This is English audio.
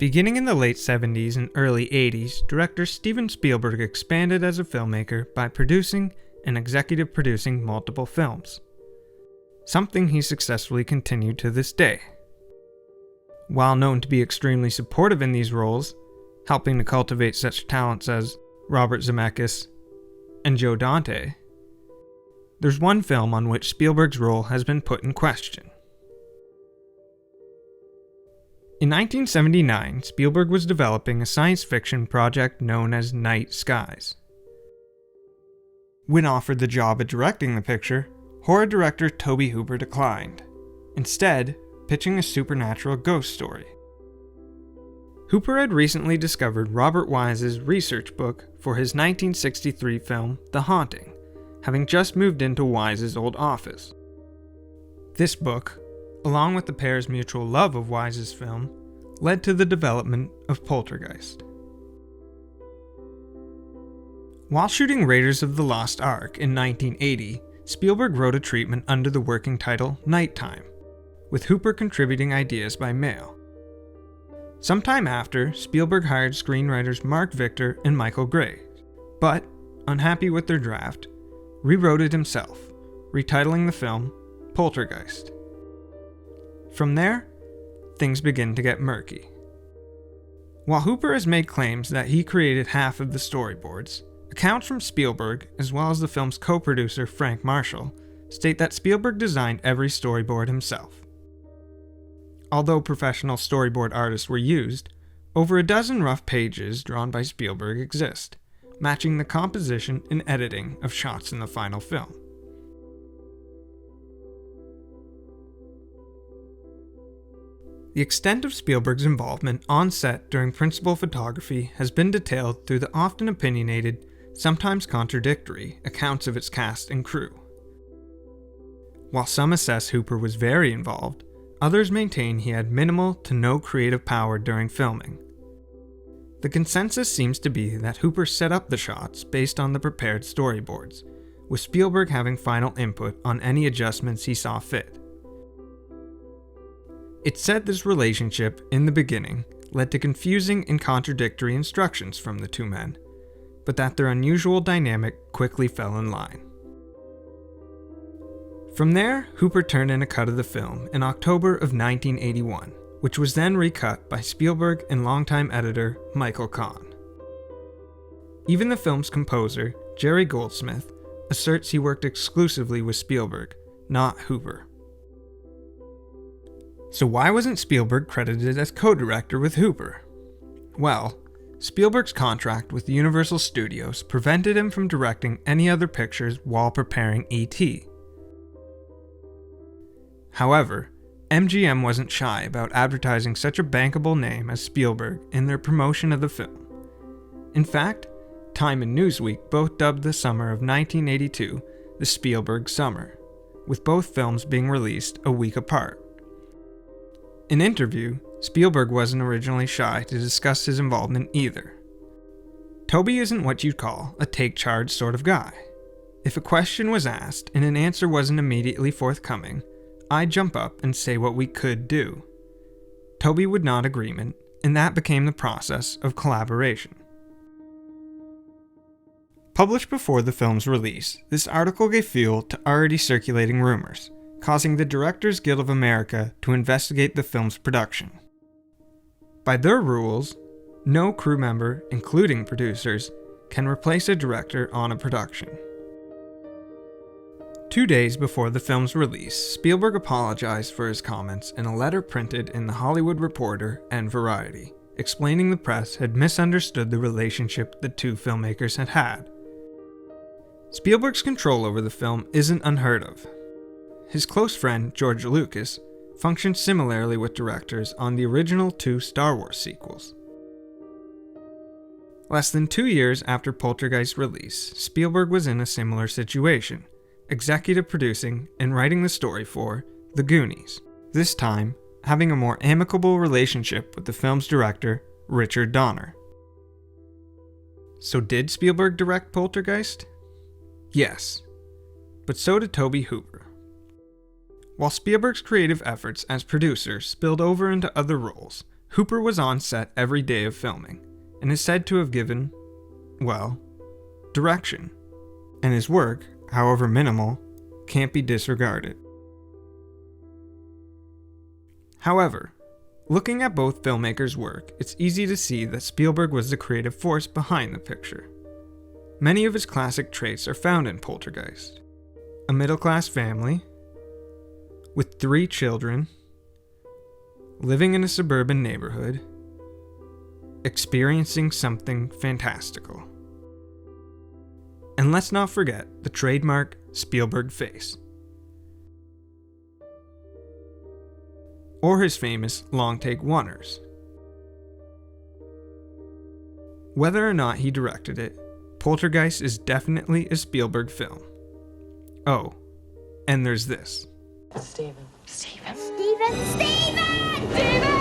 Beginning in the late 70s and early 80s, director Steven Spielberg expanded as a filmmaker by producing and executive producing multiple films, something he successfully continued to this day. While known to be extremely supportive in these roles, helping to cultivate such talents as Robert Zemeckis and Joe Dante, there's one film on which Spielberg's role has been put in question. In 1979, Spielberg was developing a science fiction project known as Night Skies. When offered the job of directing the picture, horror director Tobe Hooper declined, instead pitching a supernatural ghost story. Hooper had recently discovered Robert Wise's research book for his 1963 film The Haunting, having just moved into Wise's old office. This book, along with the pair's mutual love of Wise's film, led to the development of Poltergeist. While shooting Raiders of the Lost Ark in 1980, Spielberg wrote a treatment under the working title Nighttime, with Hooper contributing ideas by mail. Sometime after, Spielberg hired screenwriters Mark Victor and Michael Gray, but, unhappy with their draft, rewrote it himself, retitling the film Poltergeist. From there, things begin to get murky. While Hooper has made claims that he created half of the storyboards, accounts from Spielberg, as well as the film's co-producer Frank Marshall, state that Spielberg designed every storyboard himself. Although professional storyboard artists were used, over a dozen rough pages drawn by Spielberg exist, matching the composition and editing of shots in the final film. The extent of Spielberg's involvement on set during principal photography has been detailed through the often opinionated, sometimes contradictory, accounts of its cast and crew. While some assess Hooper was very involved, others maintain he had minimal to no creative power during filming. The consensus seems to be that Hooper set up the shots based on the prepared storyboards, with Spielberg having final input on any adjustments he saw fit. It's said this relationship, in the beginning, led to confusing and contradictory instructions from the two men, but that their unusual dynamic quickly fell in line. From there, Hooper turned in a cut of the film in October of 1981, which was then recut by Spielberg and longtime editor Michael Kahn. Even the film's composer, Jerry Goldsmith, asserts he worked exclusively with Spielberg, not Hooper. So why wasn't Spielberg credited as co-director with Hooper? Well, Spielberg's contract with Universal Studios prevented him from directing any other pictures while preparing E.T. However, MGM wasn't shy about advertising such a bankable name as Spielberg in their promotion of the film. In fact, Time and Newsweek both dubbed the summer of 1982 the Spielberg Summer, with both films being released a week apart. In an interview, Spielberg wasn't originally shy to discuss his involvement either. Tobe isn't what you'd call a take charge sort of guy. If a question was asked and an answer wasn't immediately forthcoming, I'd jump up and say what we could do. Tobe would nod agreement, and that became the process of collaboration. Published before the film's release, this article gave fuel to already circulating rumors, causing the Directors Guild of America to investigate the film's production. By their rules, no crew member, including producers, can replace a director on a production. 2 days before the film's release, Spielberg apologized for his comments in a letter printed in The Hollywood Reporter and Variety, explaining the press had misunderstood the relationship the two filmmakers had had. Spielberg's control over the film isn't unheard of. His close friend, George Lucas, functioned similarly with directors on the original 2 Star Wars sequels. Less than 2 years after Poltergeist's release, Spielberg was in a similar situation, executive producing and writing the story for The Goonies, this time having a more amicable relationship with the film's director, Richard Donner. So did Spielberg direct Poltergeist? Yes, but so did Tobe Hooper. While Spielberg's creative efforts as producer spilled over into other roles, Hooper was on set every day of filming, and is said to have given, well, direction. And his work, however minimal, can't be disregarded. However, looking at both filmmakers' work, it's easy to see that Spielberg was the creative force behind the picture. Many of his classic traits are found in Poltergeist. A middle-class family, with 3 children, living in a suburban neighborhood, experiencing something fantastical. And let's not forget the trademark Spielberg face, or his famous long-take oneers. Whether or not he directed it, Poltergeist is definitely a Spielberg film. Oh, and there's this. Steven. Steven! Steven! Steven! Steven!